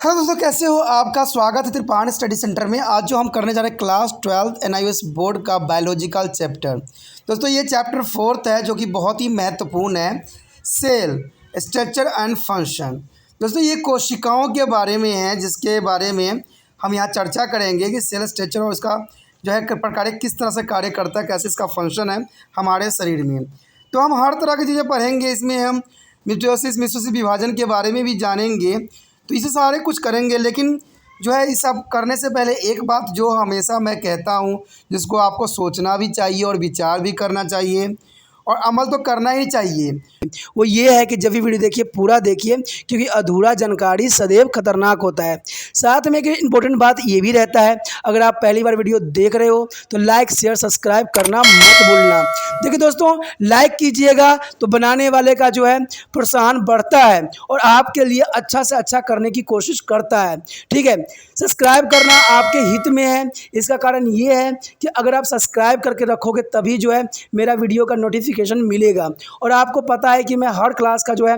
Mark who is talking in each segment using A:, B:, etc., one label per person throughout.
A: Hello दोस्तों, कैसे हो? आपका स्वागत है त्रिपाण स्टडी सेंटर में। आज जो हम करने जा रहे हैं क्लास 12 एनआईओएस बोर्ड का बायोलॉजिकल चैप्टर। दोस्तों ये चैप्टर 4 है जो कि बहुत ही महत्वपूर्ण है। Cell structure and function. दोस्तों ये कोशिकाओं के बारे में है, जिसके बारे में हम यहाँ चर्चा करेंगे कि सेल स्ट्रक्चर और इसका जो है प्रकार किस तरह से कार्य करता है, कैसे इसका फंक्शन है हमारे शरीर में। तो हम हर तरह की चीज़ें पढ़ेंगे इसमें। हम मिटोसिस मिसोसिस विभाजन के बारे में भी जानेंगे, तो इसे सारे कुछ करेंगे। लेकिन जो है इस सब करने से पहले एक बात जो हमेशा मैं कहता हूँ, जिसको आपको सोचना भी चाहिए और विचार भी करना चाहिए और अमल तो करना ही चाहिए, वो ये है कि जब भी वीडियो देखिए पूरा देखिए, क्योंकि अधूरा जानकारी सदैव खतरनाक होता है। साथ में एक इम्पोर्टेंट बात ये भी रहता है, अगर आप पहली बार वीडियो देख रहे हो तो लाइक शेयर सब्सक्राइब करना मत भूलना। देखिए दोस्तों, लाइक कीजिएगा तो बनाने वाले का जो है प्रोत्साहन बढ़ता है और आपके लिए अच्छा से अच्छा करने की कोशिश करता है। ठीक है, सब्सक्राइब करना आपके हित में है। इसका कारण ये है कि अगर आप सब्सक्राइब करके रखोगे तभी जो है मेरा वीडियो का नोटिफिकेशन मिलेगा। और आपको पता है कि मैं हर क्लास का जो है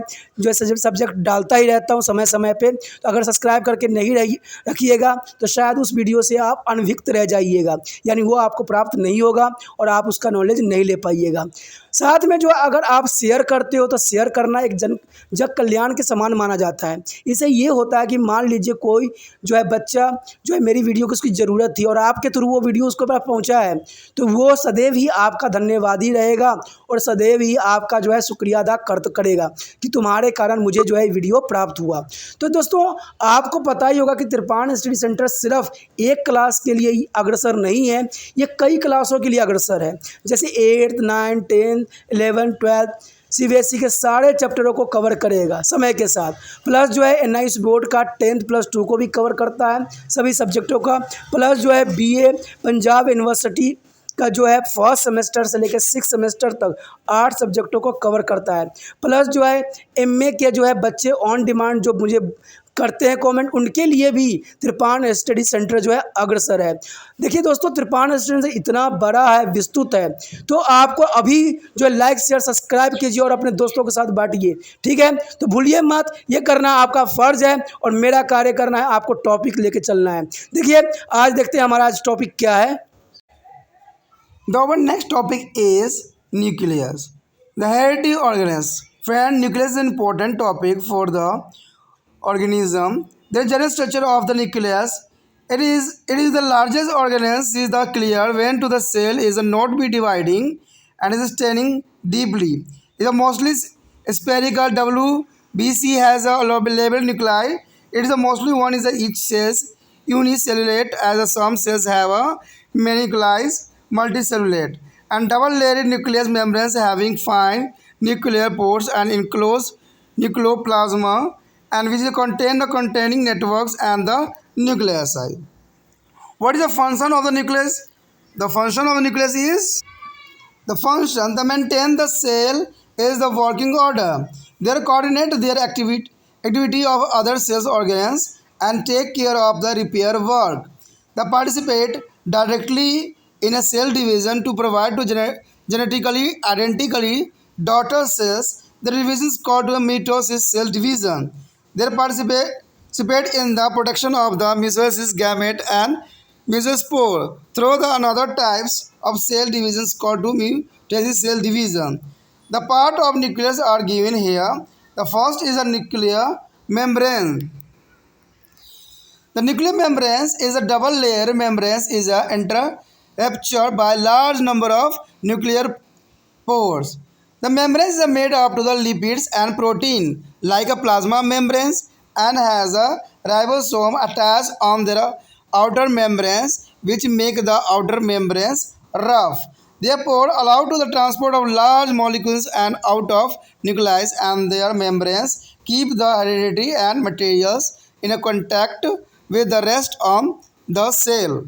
A: सब्जेक्ट डालता ही रहता हूँ समय समय पे। तो अगर सब्सक्राइब करके नहीं रखिएगा तो शायद उस वीडियो से आप अनभिज्ञ रह जाइएगा, यानी वो आपको प्राप्त नहीं होगा और आप उसका नॉलेज नहीं ले पाइएगा। साथ में जो अगर आप शेयर करते हो तो शेयर करना एक जग कल्याण के समान माना जाता है। इससे ये होता है कि मान लीजिए कोई जो है बच्चा जो है मेरी वीडियो को उसकी ज़रूरत थी और आपके थ्रू वो वीडियो उसको पास पहुंचा है, तो वो सदैव ही आपका धन्यवादी रहेगा और सदैव ही आपका जो है शुक्रिया अदा करेगा कि तुम्हारे कारण मुझे जो है वीडियो प्राप्त हुआ। तो दोस्तों आपको पता ही होगा कि त्रिपाण स्टडी सेंटर सिर्फ एक क्लास के लिए ही अग्रसर नहीं है, ये कई क्लासों के लिए अग्रसर है। जैसे 8th 9th 10th 11th 12th CBSE के सारे चैप्टरों को कवर करेगा समय के साथ। प्लस जो है एनआईओएस बोर्ड का 10th+2 को भी कवर करता है, सभी सब्जेक्टों का। प्लस जो है बीए पंजाब यूनिवर्सिटी का जो है फर्स्ट सेमेस्टर से लेकर 6th सेमेस्टर तक 8 सब्जेक्टों को कवर करता है। प्लस जो है एमए के जो है बच्चे ऑन डिमांड जो मुझे करते हैं कमेंट, उनके लिए भी त्रिपाण स्टडी सेंटर जो है अग्रसर है। देखिए दोस्तों, त्रिपाण स्टडी सेंटर इतना बड़ा है, विस्तृत है, तो आपको अभी जो है लाइक शेयर सब्सक्राइब कीजिए और अपने दोस्तों के साथ बांटिए। ठीक है, तो भूलिए मत, ये करना आपका फ़र्ज़ है और मेरा कार्य करना है आपको टॉपिक लेके चलना है। देखिए आज देखते हैं हमारा आज टॉपिक क्या है। Our next topic is nucleus, the hereditary organelles. Friend, nucleus is an important topic for the organism. The general structure of the nucleus. It is the largest organelle. Is the clear when to the cell is not be dividing and is staining deeply. It is mostly spherical. WBC has a labeled nuclei. It is mostly one is each cells unicellulate, as some cells have a many nuclei, multicellulate, and double-layered nucleus membranes having fine nuclear pores and enclosed nucleoplasma, and which contain the containing networks and the nuclei. What is the function of the nucleus? The function of the nucleus is the function to maintain the cell is the working order. They coordinate their activity of other cells organs and take care of the repair work. They participate directly in a cell division to provide to genetically identically daughter cells. The division is called mitosis cell division. They participate in the production of the meiosis gamete and meiospore through the another types of cell divisions called mitosis cell division. The part of nucleus are given here. The first is a nuclear membrane. The nuclear membrane is a double layer membrane is a interruptured by large number of nuclear pores. The membrane is made up to the lipids and protein like a plasma membrane and has a ribosome attached on their outer membranes, which make the outer membranes rough. Therefore, allow to the transport of large molecules and out of nuclei, and their membranes keep the heredity and materials in a contact with the rest of the cell.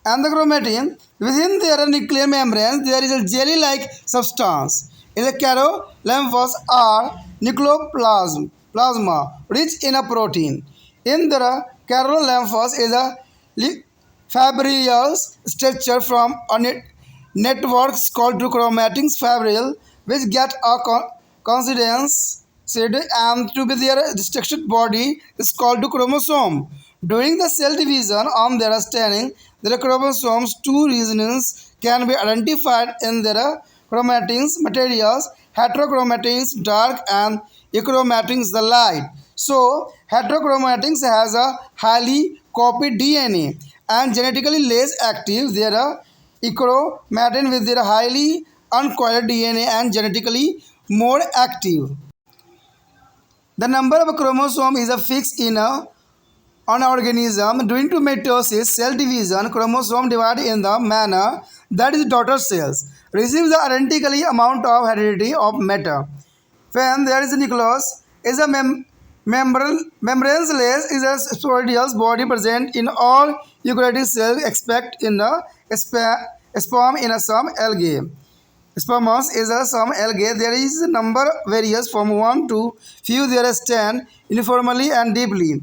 A: And the chromatin within their nuclear membranes there is a jelly-like substance. Is a carolymphos or nucleoplasma rich in a protein. In the carolymphos is a fibrillous structure from a network called chromatin fibril, which get a coincidence said, and to be their restricted body is called to chromosome. During the cell division on their staining, their chromosomes, two regions can be identified in their chromatids materials, heterochromatids dark and achromatids the light. So heterochromatids has a highly copied DNA and genetically less active. There are achromatids with their highly uncoiled DNA and genetically more active. The number of chromosomes is a fixed in an organism. During to mitosis, cell division, chromosome divide in the manner that is daughter cells receive the identically amount of heredity of matter. When there is a nucleus, is a membraneless is a sporoidal body present in all eukaryotic cells except in the sperm in some algae. Spermos is a some algae. There is a number varies from 1 to few. There stand uniformly and deeply.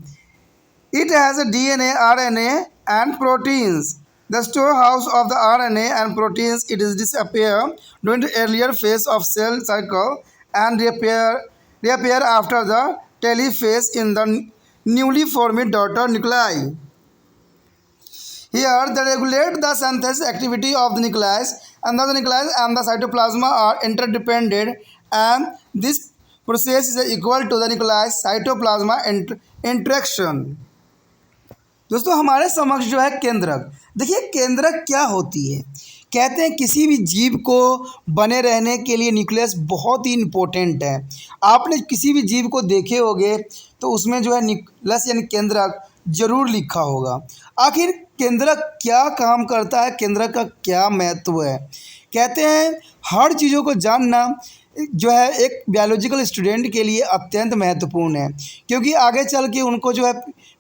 A: It has a DNA, RNA, and proteins. The storehouse of the RNA and proteins it is disappear during the earlier phase of cell cycle and reappear after the telophase in the newly formed daughter nuclei. Here, they regulate the synthesis activity of the nucleus, and the nucleus and the cytoplasm are interdependent, and this process is equal to the nucleus cytoplasma interaction. दोस्तों हमारे समक्ष जो है केंद्रक, देखिए केंद्रक क्या होती है। कहते हैं किसी भी जीव को बने रहने के लिए न्यूक्लियस बहुत ही इम्पोर्टेंट है। आपने किसी भी जीव को देखे होंगे तो उसमें जो है न्यूक्लियस यानी केंद्रक जरूर लिखा होगा। आखिर केंद्रक क्या काम करता है, केंद्रक का क्या महत्व है। कहते हैं हर चीज़ों को जानना जो है एक बायोलॉजिकल स्टूडेंट के लिए अत्यंत महत्वपूर्ण है, क्योंकि आगे चल के उनको जो है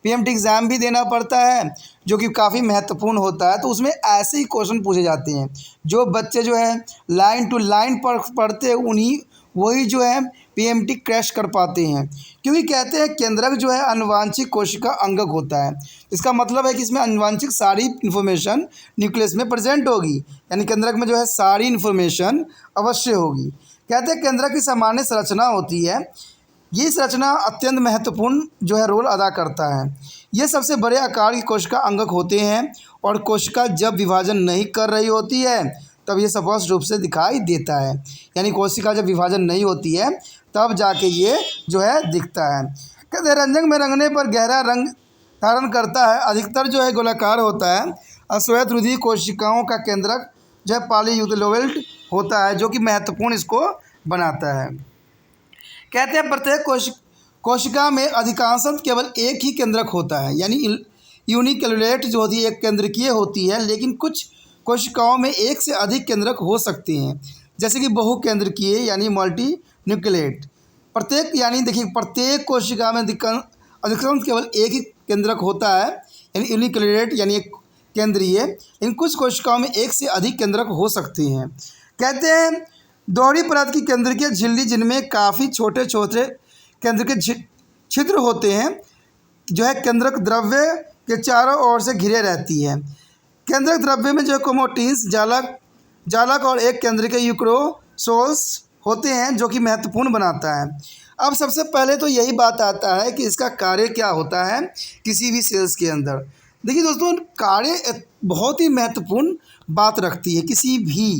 A: पीएमटी एग्ज़ाम भी देना पड़ता है जो कि काफ़ी महत्वपूर्ण होता है। तो उसमें ऐसे ही क्वेश्चन पूछे जाते हैं। जो बच्चे जो है लाइन टू लाइन पढ़ते हैं उन्हीं वही जो है पीएमटी क्रैश कर पाते हैं, क्योंकि कहते हैं केंद्रक जो है अनुवांशिक कोशिका अंगक होता है। इसका मतलब है कि इसमें अनुवांशिक सारी इन्फॉर्मेशन न्यूक्लियस में प्रेजेंट होगी, यानी केंद्रक में जो है सारी इन्फॉर्मेशन अवश्य होगी। कहते हैं केंद्रक की सामान्य संरचना होती है, ये संरचना अत्यंत महत्वपूर्ण जो है रोल अदा करता है। ये सबसे बड़े आकार की कोशिका अंगक होते हैं और कोशिका जब विभाजन नहीं कर रही होती है तब ये स्पष्ट रूप से दिखाई देता है, यानी कोशिका जब विभाजन नहीं होती है तब जाके ये जो है दिखता है। कहते हैं रंजक में रंगने पर गहरा रंग धारण करता है, अधिकतर जो है गोलाकार होता है। अश्वेत रुधिर कोशिकाओं का केंद्रक जो है पॉलीयूथेनोवेल्ट होता है जो कि महत्वपूर्ण इसको बनाता है। कहते हैं प्रत्येक कोशिका में अधिकांशतः केवल एक ही केंद्रक होता है, यानी यूनिकेल्युलेट जो होती है एक केंद्रकीय होती है, लेकिन कुछ कोशिकाओं में एक से अधिक केंद्रक हो सकते हैं, जैसे कि बहुकेंद्रकीय यानी मल्टी न्यूक्लिएट। प्रत्येक यानी देखिए प्रत्येक कोशिका में अधिकांश केवल एक ही केंद्रक होता है, यानी यूनिकेल्युलेट यानी एक केंद्रीय। इन कुछ कोशिकाओं में एक से अधिक केंद्रक हो सकते हैं। कहते हैं दोहरी परत की केंद्रकीय झिल्ली जिनमें काफ़ी छोटे छोटे केंद्र के छिद्र होते हैं जो है केंद्रक द्रव्य के चारों ओर से घिरे रहती है। केंद्रक द्रव्य में जो है क्रोमैटिन्स जालक और एक केंद्र के यूक्रोसोल्स होते हैं जो कि महत्वपूर्ण बनाता है। अब सबसे पहले तो यही बात आता है कि इसका कार्य क्या होता है किसी भी सेल्स के अंदर। देखिए दोस्तों कार्य बहुत ही महत्वपूर्ण बात रखती है किसी भी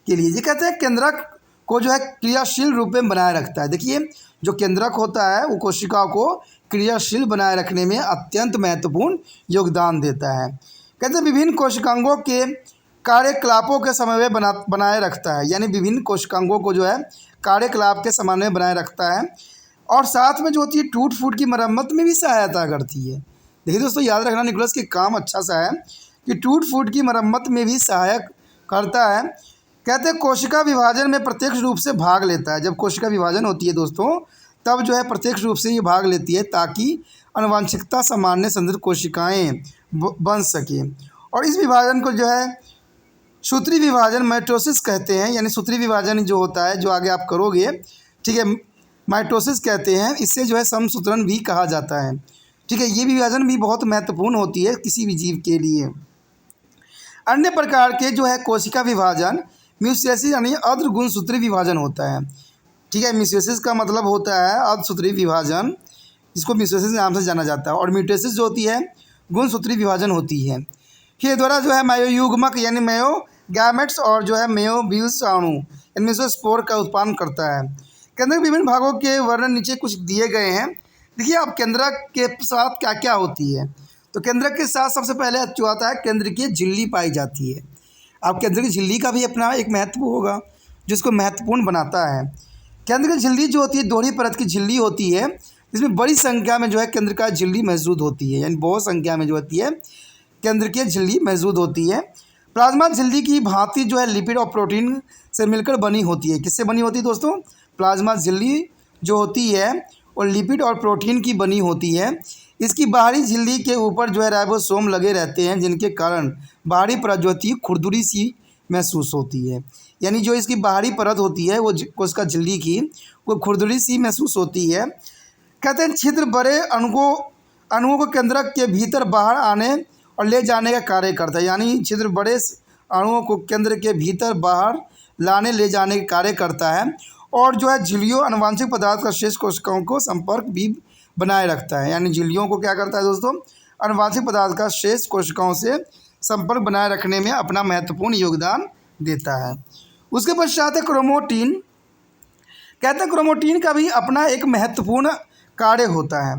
A: के लिए। ये कहते हैं केंद्रक को जो है क्रियाशील रूप में बनाए रखता है। देखिए जो केंद्रक होता है वो कोशिका को क्रियाशील बनाए रखने में अत्यंत महत्वपूर्ण योगदान देता है। कहते हैं विभिन्न कोशिकांगों के कार्यकलापों के समन्वय बनाए रखता है, यानी विभिन्न कोशिकांगों को जो है कार्यकलाप के समन्वय बनाए रखता है और साथ में जो होती है टूट फूट की मरम्मत में भी सहायता करती है। देखिए दोस्तों याद रखना न्यूक्लियस के काम अच्छा सा है कि टूट फूट की मरम्मत में भी सहायक करता है। कहते हैं कोशिका विभाजन में प्रत्यक्ष रूप से भाग लेता है। जब कोशिका विभाजन होती है दोस्तों तब जो है प्रत्यक्ष रूप से ये भाग लेती है ताकि आनुवंशिकता सामान्य संदर्भ कोशिकाएं बन सके। और इस विभाजन को जो है सूत्री विभाजन माइटोसिस कहते हैं, यानी सूत्री विभाजन जो होता है जो आगे आप करोगे ठीक है माइटोसिस कहते हैं। इससे जो है समसूत्रण भी कहा जाता है। ठीक है ये विभाजन भी बहुत महत्वपूर्ण होती है किसी भी जीव के लिए। अन्य प्रकार के जो है कोशिका विभाजन म्यूसियसी यानी अर्ध गुणसूत्री विभाजन होता है। ठीक है। मिसोसिस का मतलब होता है अर्धसूत्री विभाजन, जिसको मिसोसिस नाम से जाना जाता है। और मिटोसिस जो होती है गुणसूत्री विभाजन होती है। ये द्वारा जो है मेयोयुग्मक यानी मेयोगैमेट्स और जो है मेयोब्यूस अणु इनमें से स्पोर का उत्पादन करता है। केंद्रक विभिन्न भागों के वर्णन नीचे कुछ दिए गए हैं। देखिए अब केंद्रक के साथ क्या क्या होती है। तो केंद्रक के साथ सबसे पहले जो आता है केंद्र की झिल्ली पाई जाती है। अब केंद्र की झिल्ली का भी अपना एक महत्व होगा जिसको महत्वपूर्ण बनाता है। केंद्र की झिल्ली जो होती है दोहरी परत की झिल्ली होती है, जिसमें बड़ी संख्या में जो है केंद्र का झिल्ली मौजूद होती है, यानी बहुत संख्या में जो होती है केंद्र की झिल्ली मौजूद होती है। प्लाज्मा झिल्ली की भांति जो है लिपिड और प्रोटीन से मिलकर बनी होती है। किससे बनी होती है दोस्तों? प्लाज्मा झिल्ली जो होती है और लिपिड और प्रोटीन की बनी होती है। इसकी बाहरी झिल्ली के ऊपर जो है राइबोसोम लगे रहते हैं, जिनके कारण बाहरी परत जो होती है खुरदुरी सी महसूस होती है। यानी जो इसकी बाहरी परत होती है वो कोशिका झिल्ली की वो खुरदुरी सी महसूस होती है। कहते हैं छिद्र बड़े अणुओं को केंद्रक के भीतर बाहर आने और ले जाने का कार्य करता है। यानी छिद्र बड़े अणुओं को केंद्र के भीतर बाहर लाने ले जाने का कार्य करता है। और जो है झिल्लियों आनुवांशिक पदार्थ का शेष कोशिकाओं को संपर्क भी बनाए रखता है। यानी झिल्लियों को क्या करता है दोस्तों? आनुवांशिक पदार्थ का शेष कोशिकाओं से संपर्क बनाए रखने में अपना महत्वपूर्ण योगदान देता है। उसके पश्चात है क्रोमोटीन। कहते हैं क्रोमोटीन का भी अपना एक महत्वपूर्ण कार्य होता है।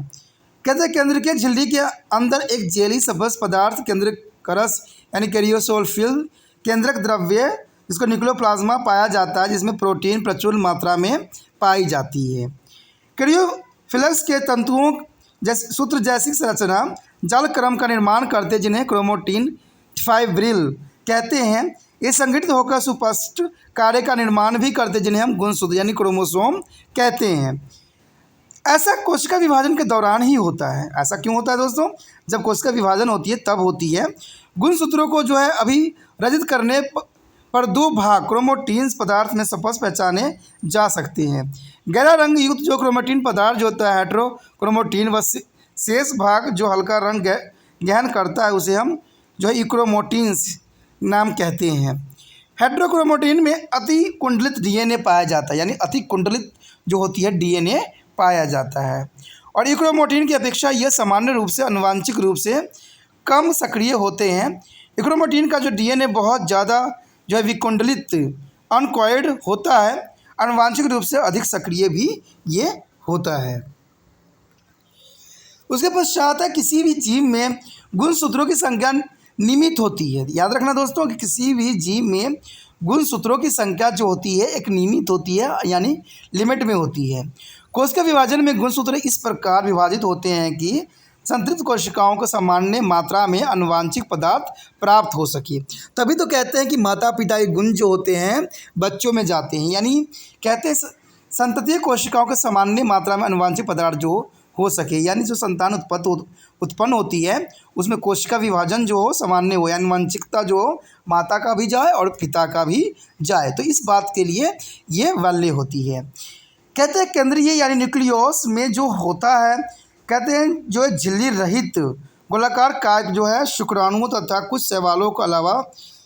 A: कहते हैं केंद्र के झिल्ली के अंदर एक जेली सब्ज पदार्थ केंद्रक रस यानी कैरियोसोल फिल केंद्रक द्रव्य जिसको निक्लोप्लाज्मा पाया जाता है, जिसमें प्रोटीन प्रचुर मात्रा में पाई जाती है। कैरियोफिलस के तंतुओं जैसे सूत्र जैसी संरचना जल क्रम का निर्माण करते जिन्हें क्रोमोटीन फाइब्रिल कहते हैं। ये संगठित होकर सुस्पष्ट कार्य का निर्माण भी करते जिन्हें हम गुणसूत्र यानी क्रोमोसोम कहते हैं। ऐसा कोशिका विभाजन के दौरान ही होता है। ऐसा क्यों होता है दोस्तों? जब कोशिका विभाजन होती है तब होती है। गुणसूत्रों को जो है अभिरचित करने पर दो भाग क्रोमोटीन्स पदार्थ में स्पष्ट पहचाने जा सकते हैं। गहरा रंग युक्त जो क्रोमोटीन पदार्थ जो होता है हेटेरोक्रोमोटीन व शेष भाग जो हल्का रंग गहन करता है उसे हम जो है इक्रोमोटीन्स नाम कहते हैं। हेटेरोक्रोमोटीन में अति कुंडलित डीएनए पाया जाता है, यानी अति कुंडलित जो होती है डीएनए पाया जाता है। और इक्रोमोटीन की अपेक्षा यह सामान्य रूप से आनुवांशिक रूप से कम सक्रिय होते हैं। इक्रोमोटीन का जो डीएनए बहुत ज़्यादा जो है विकुंडलित अनकॉइल्ड होता है, आनुवांशिक रूप से अधिक सक्रिय भी ये होता है। उसके पश्चात है किसी भी जीव में गुणसूत्रों की संख्या नियमित होती है। याद रखना दोस्तों कि किसी भी जीव में गुणसूत्रों की संख्या जो होती है एक नियमित होती है, यानी लिमिट में होती है। कोशिका विभाजन में गुणसूत्र इस प्रकार विभाजित होते हैं कि संतृप्त कोशिकाओं को सामान्य मात्रा में आनुवांशिक पदार्थ प्राप्त हो सके। तभी तो कहते हैं कि माता पिता के गुण जो होते हैं बच्चों में जाते हैं। यानी कहते हैं संततीय कोशिकाओं के सामान्य मात्रा में आनुवांशिक पदार्थ जो हो सके, यानी जो संतान उत्पन्न होती है उसमें कोशिका विभाजन जो हो सामान्य हो, यानी आनुवंशिकता जो हो माता का भी जाए और पिता का भी जाए। तो इस बात के लिए ये वैल्य होती है। कहते हैं केंद्रीय यानी न्यूक्लियस में जो होता है, कहते हैं जो है झिल्ली रहित गोलाकार कायक जो है शुक्राणुओं तथा कुछ शैवालों के अलावा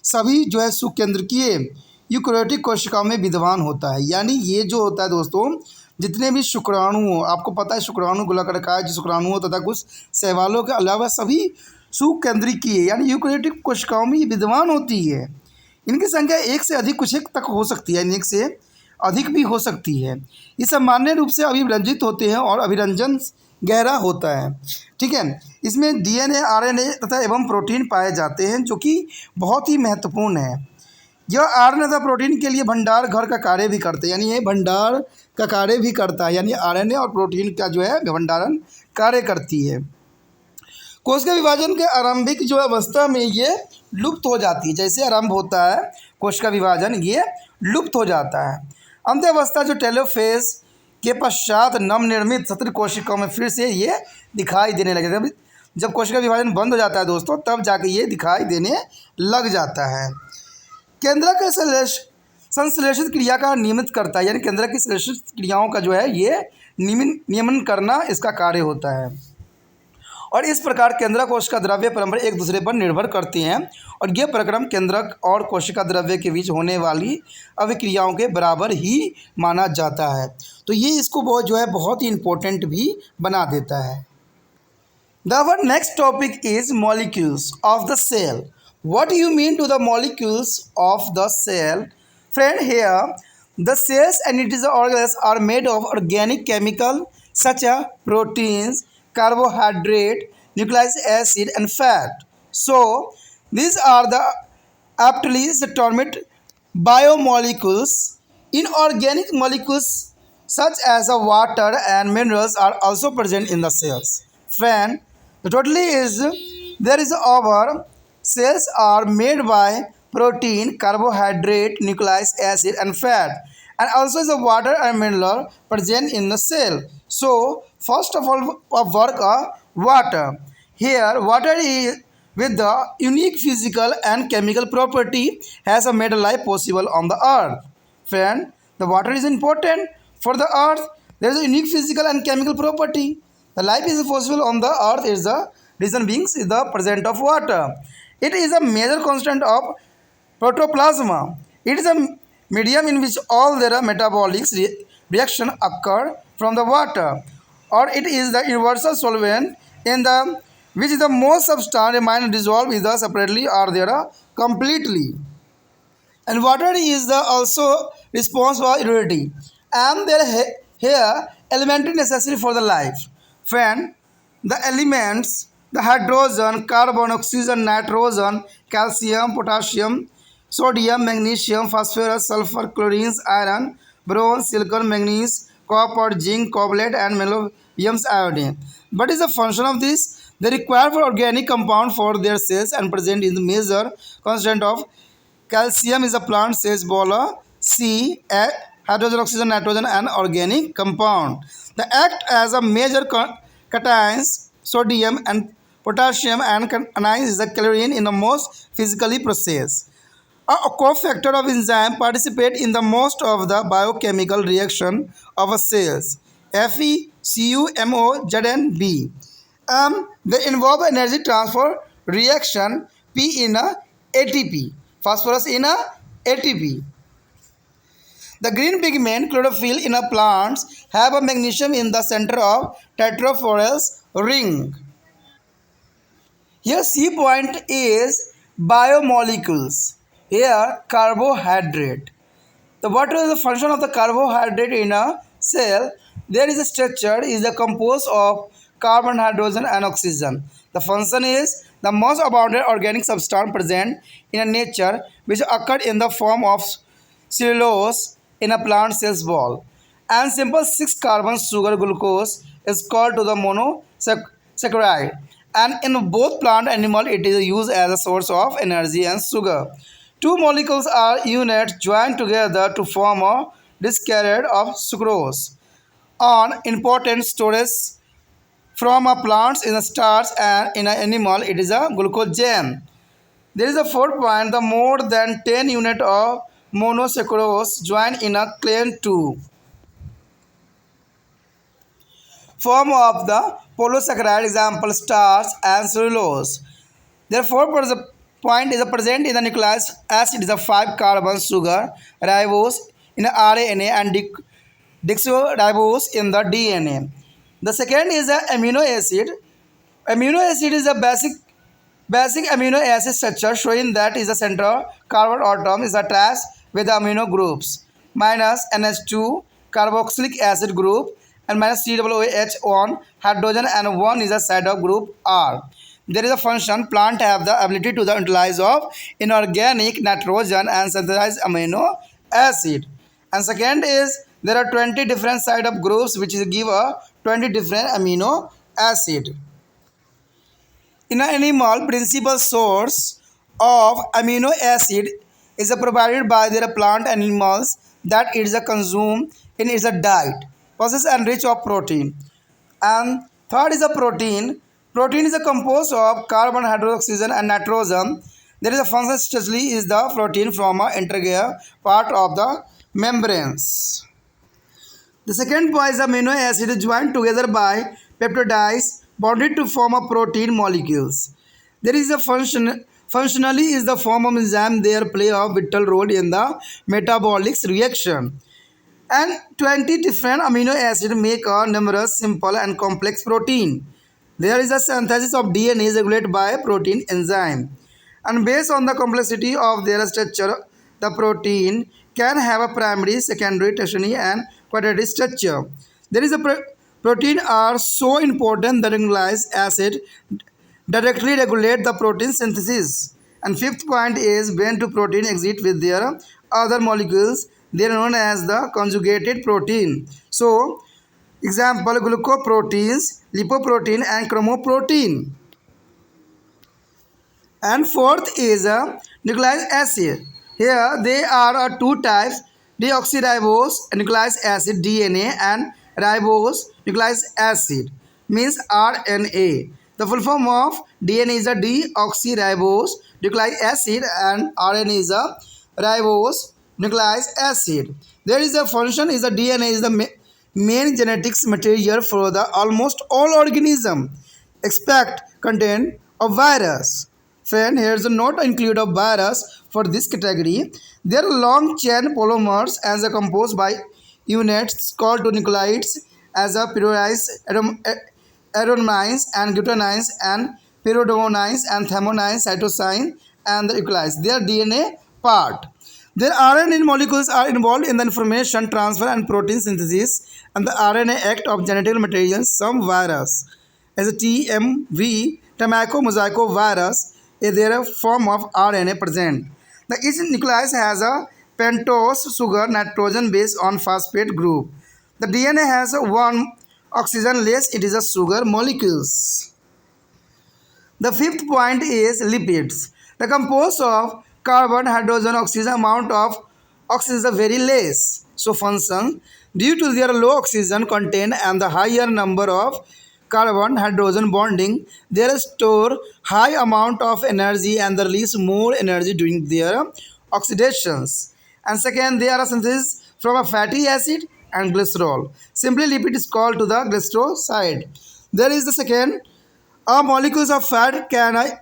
A: सभी जो है सुकेंद्रकीय यूकेरियोटिक कोशिकाओं में विद्यमान होता है। यानी ये जो होता है दोस्तों जितने भी शुक्राणु, आपको पता है शुक्राणु गोलाकार कायक शुक्राणुओं तथा कुछ शैवालों के अलावा सभी सुकेंद्रकीय यानी यूकेरियोटिक कोशिकाओं में विद्यमान होती है। इनकी संख्या एक से अधिक कुछ तक हो सकती है, एक से अधिक भी हो सकती है। ये सामान्य रूप से अभिरंजित होते हैं और अभिरंजन गहरा होता है। ठीक है। इसमें डीएनए, आरएनए तथा एवं प्रोटीन पाए जाते हैं जो कि बहुत ही महत्वपूर्ण है। यह आरएनए तथा प्रोटीन के लिए भंडार घर का कार्य भी करते हैं, यानी ये भंडार का कार्य भी करता है, यानी आरएनए और प्रोटीन का जो है भंडारण कार्य करती है। कोशिका विभाजन के आरंभिक जो अवस्था में ये लुप्त हो जाती है। जैसे आरंभ होता है कोशिका विभाजन ये लुप्त हो जाता है। अंत्यावस्था जो टेलोफेज के पश्चात नवनिर्मित सत्र कोशिकाओं में फिर से ये दिखाई देने लगे। जब कोशिका विभाजन बंद हो जाता है दोस्तों तब जाके ये दिखाई देने लग जाता है। केंद्रक संश्लेषित क्रिया का नियमित करता है, यानी केंद्रक की संश्लेषित क्रियाओं का जो है ये नियमन करना इसका कार्य होता है। और इस प्रकार केंद्रक कोशिका द्रव्य परंपरा एक दूसरे पर निर्भर करती हैं और ये प्रक्रम केंद्रक और कोशिका द्रव्य के बीच होने वाली अभिक्रियाओं के बराबर ही माना जाता है। तो ये इसको बहुत ही इम्पोर्टेंट भी बना देता है। Our next topic is molecules of the cell. What do you mean to the molecules of the cell? Friend, here the cells and its organelles are made of organic chemical such as proteins, carbohydrate, nucleic acid and fat. So these are the aptly termed biomolecules. Inorganic molecules such as the water and minerals are also present in the cells. Friend, the totally is there is our cells are made by protein, carbohydrate, nucleic acid and fat, and also the water and mineral present in the cell. So first of all work water. Here water is with the unique physical and chemical property has made life possible on the earth. Friend, the water is important for the earth. There is a unique physical and chemical property. The life is possible on the earth is the reason being is the presence of water. It is a major constant of protoplasma. It is a medium in which all their metabolic reaction occur from the water, or it is the universal solvent in the which the most substance remain dissolved either separately or there completely. And water is the also responsible for immunity and their here elementary necessary for the life. Friend, the elements the hydrogen, carbon, oxygen, nitrogen, calcium, potassium, sodium, magnesium, phosphorus, sulfur, chlorine, iron, bronze, silicon, manganese, copper, zinc, cobalt and molybdenum iodine. What is the function of this? They require for organic compound for their cells and present in the major constant of calcium is a plant cells bola C hydrogen, oxygen, nitrogen and organic compound. They act as a major cations sodium and potassium and anions is the chlorine in the most physically process. A cofactor of enzyme participate in the most of the biochemical reaction of a cells. Fe, Cu, Mo, Zn, they involve energy transfer reaction P in a ATP, phosphorus in a ATP. The green pigment chlorophyll in a plants have a magnesium in the center of tetraphorus ring. Here C point is biomolecules. Here carbohydrate. What is the function of the carbohydrate in a cell? There is a structure is the composed of carbon, hydrogen and oxygen. The function is the most abundant organic substance present in a nature which occurred in the form of cellulose in a plant cell's wall. And simple 6 carbon sugar glucose is called to the monosaccharide. And in both plant and animal it is used as a source of energy and sugar. Two molecules are units joined together to form a discard of sucrose. On important storage from a plants in a starch and in an animal it is a glucogen. There is a fourth point, the more than 10 unit of monosaccharose joined in a clean 2 form of the polysaccharide, example starch and cellulose. Therefore, the point is present in the nucleic acid is a 5 carbon sugar ribose in the RNA and deoxyribose in the DNA. The second is the amino acid. Amino acid is a basic amino acid structure showing that is the central carbon atom is attached with the amino groups minus NH2 carboxylic acid group and minus COOH1 hydrogen and 1 is a side of group R. There is a function plant have the ability to utilize of inorganic nitrogen and synthesize amino acid. And second is there are 20 different side of groups which is give a 20 different amino acid. In an animal, principal source of amino acid is provided by their plant animals that it is consumed in its diet, process and rich of protein. And third is a protein. Protein is composed of carbon, hydrogen, oxygen and nitrogen. There is a function especially is the protein from an integral part of the membranes. The second point is amino acid is joined together by peptides bonded to form a protein molecules. There is a functionally is the form of enzyme there play a vital role in the metabolic reaction. And 20 different amino acids make a numerous simple and complex protein. There is a synthesis of DNA is regulated by protein enzyme. And based on the complexity of their structure, the protein can have a primary, secondary, tertiary, and quaternary structure. There is a protein are so important that nucleic acid directly regulate the protein synthesis. And fifth point is when two protein exit with their other molecules, they are known as the conjugated protein. So, example glucoproteins, lipoprotein, and chromoprotein. And fourth is a nucleic acid. Here they are two types, deoxyribose nucleic acid DNA and ribose nucleic acid means RNA. The full form of DNA is a deoxyribose nucleic acid and RNA is a ribose nucleic acid. There is a function is the DNA is the main genetics material for the almost all organism except contain a virus. Friend, here's a note include a virus for this category. They are long chain polymers as a composed by units called to nucleides as a periodized adenines and glutamines and pyridinines and thymines, cytosine and the nucleides. Their DNA part. Their RNA molecules are involved in the information transfer and protein synthesis and the RNA act of genetic materials. Some virus as a TMV, tobacco mosaico virus, is there a form of RNA present. The each nucleus has a pentose sugar nitrogen base on phosphate group. The DNA has one oxygen less, it is a sugar molecules. The fifth point is lipids. The composed of carbon, hydrogen, oxygen amount of oxygen is very less. So function due to their low oxygen content and the higher number of carbon hydrogen bonding, they store high amount of energy and release more energy during their oxidations. And second, they are a synthesis from a fatty acid and glycerol. Simply lipid is called to the glyceroside. There is the second, a molecules of fat can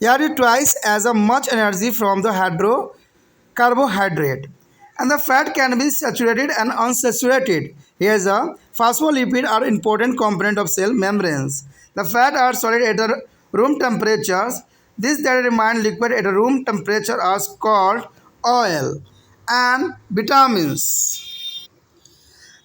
A: carry twice as much energy from the carbohydrate. And the fat can be saturated and unsaturated. Here's a phospholipid are important component of cell membranes. The fat are solid at the room temperatures. This that remain liquid at a room temperature are called oil. And vitamins.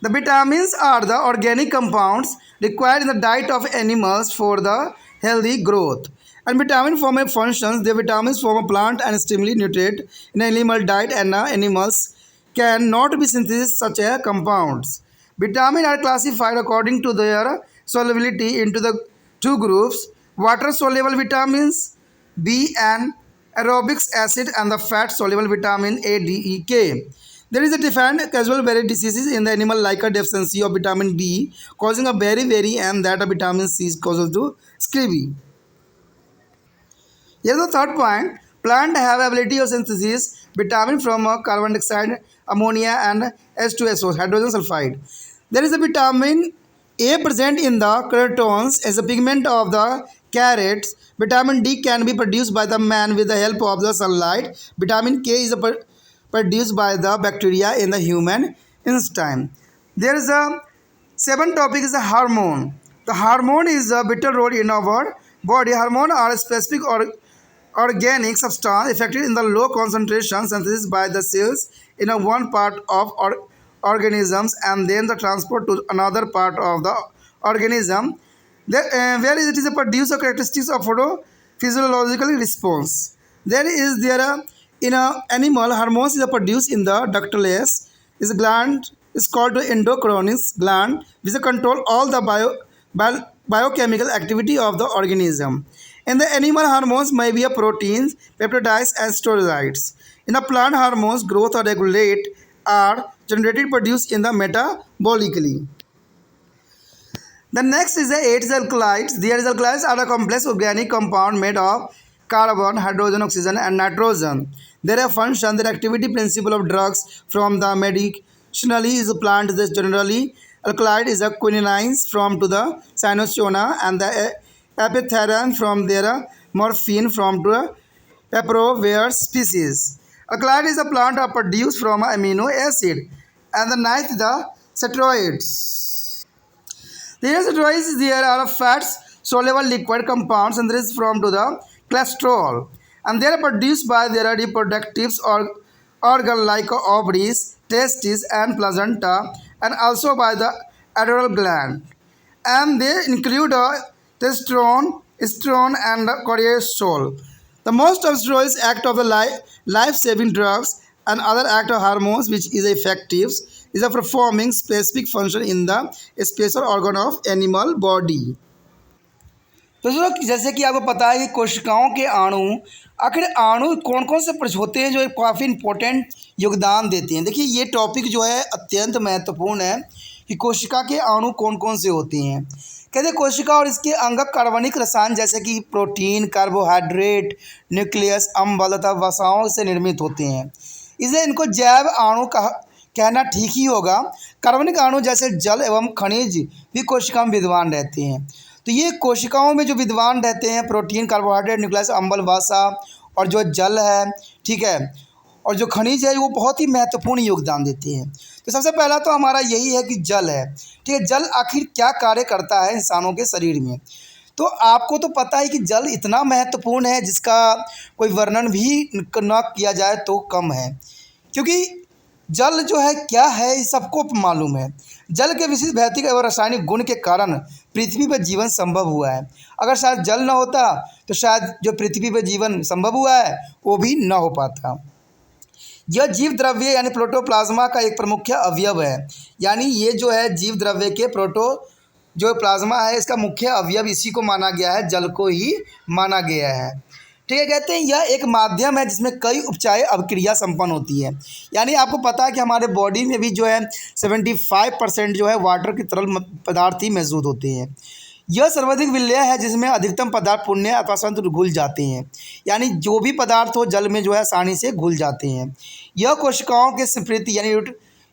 A: The vitamins are the organic compounds required in the diet of animals for the healthy growth. And vitamin form a functions. The vitamins form a plant and stimulate nutrient in animal diet and animals cannot be synthesized such a compounds. Vitamins are classified according to their solubility into the two groups: water soluble vitamins B and aerobic acid and the fat soluble vitamin A, D, E, K. There is a defined casual berry diseases in the animal like a deficiency of vitamin B causing a beriberi and that of vitamin C causes to scurvy. Here is the third point. Plant have ability of synthesis vitamin from carbon dioxide, ammonia and H2SO, hydrogen sulfide. There is a vitamin A present in the carotenoids as a pigment of the carrots. Vitamin D can be produced by the man with the help of the sunlight. Vitamin K is produced by the bacteria in the human intestine. There is a seventh topic is the hormone. The hormone is a vital role in our body. Hormone are specific or organic substance affected in the low concentration synthesis by the cells in a one part of organisms and then the transport to another part of the organism where it is a produce of characteristics of physiological response. There in a animal hormones is produced in the ductless is gland is called the endocrine gland which control all the biochemical activity of the organism. In the animal, hormones may be a proteins, peptides, and steroids. In a plant, hormones growth or regulate are generated produced in the metabolically. The next is the eight alkalides. The alkalides are a complex organic compound made of carbon, hydrogen, oxygen, and nitrogen. Their function, their activity principle of drugs from the medicinally is a plant that generally alkalide is a quinine from to the cynosona, and the epitherium from their morphine from the Papaver species. Alkaloid is a plant produced from amino acid, and the ninth the steroids. The steroids there are fats, soluble liquid compounds, and this is from to the cholesterol, and they are produced by their reproductive organ like ovaries, testes, and placenta, and also by the adrenal gland, and they include testosterone, estrone, and cortisol. The most of steroids act of the life-saving drugs and other act of hormones which is effective is a performing specific function in the special organ of animal body. तो दोस्तों जैसे कि आपको पता है कि कोशिकाओं के अणु आखिर अणु कौन कौन से होते हैं जो काफ़ी इंपॉर्टेंट योगदान देते हैं। देखिए ये टॉपिक जो है अत्यंत महत्वपूर्ण है कि कोशिका के अणु कौन कौन से होते हैं। कहते हैं कोशिका और इसके अंगक कार्बनिक रसायन जैसे कि प्रोटीन, कार्बोहाइड्रेट, न्यूक्लियस, अम्ल तथा वसाओं से निर्मित होते हैं, इसलिए इनको जैव अणु कहना ठीक ही होगा। कार्बनिक अणु जैसे जल एवं खनिज भी कोशिका में विद्यमान रहते हैं। तो ये कोशिकाओं में जो विद्यमान रहते हैं प्रोटीन, कार्बोहाइड्रेट, न्यूक्लियस, अम्ल, वसा और जो जल है, ठीक है, और जो खनिज है वो बहुत ही महत्वपूर्ण योगदान देते हैं। तो सबसे पहला तो हमारा यही है कि जल है, ठीक है। जल आखिर क्या कार्य करता है इंसानों के शरीर में, तो आपको तो पता है कि जल इतना महत्वपूर्ण है जिसका कोई वर्णन भी न किया जाए तो कम है, क्योंकि जल जो है क्या है ये सबको मालूम है। जल के विशिष्ट भौतिक एवं रासायनिक गुण के कारण पृथ्वी पर जीवन संभव हुआ है। अगर शायद जल न होता तो शायद जो पृथ्वी पर जीवन संभव हुआ है वो भी न हो पाता। यह जीव द्रव्य यानी प्रोटोप्लाज्मा का एक प्रमुख अवयव है, यानी ये जो है जीव द्रव्य के जो प्लाज्मा है इसका मुख्य अवयव इसी को माना गया है, जल को ही माना गया है, ठीक है। कहते हैं यह एक माध्यम है जिसमें कई उपचार अभिक्रिया संपन्न होती है, यानी आपको पता है कि हमारे बॉडी में भी जो है 75% जो है वाटर की तरल पदार्थ ही मौजूद होते हैं। यह सर्वाधिक विलेय है जिसमें अधिकतम पदार्थ पुण्य अथवा संतुलित घुल जाते हैं, यानी जो भी पदार्थ हो जल में जो है आसानी से घुल जाते हैं। यह कोशिकाओं के स्मृति यानी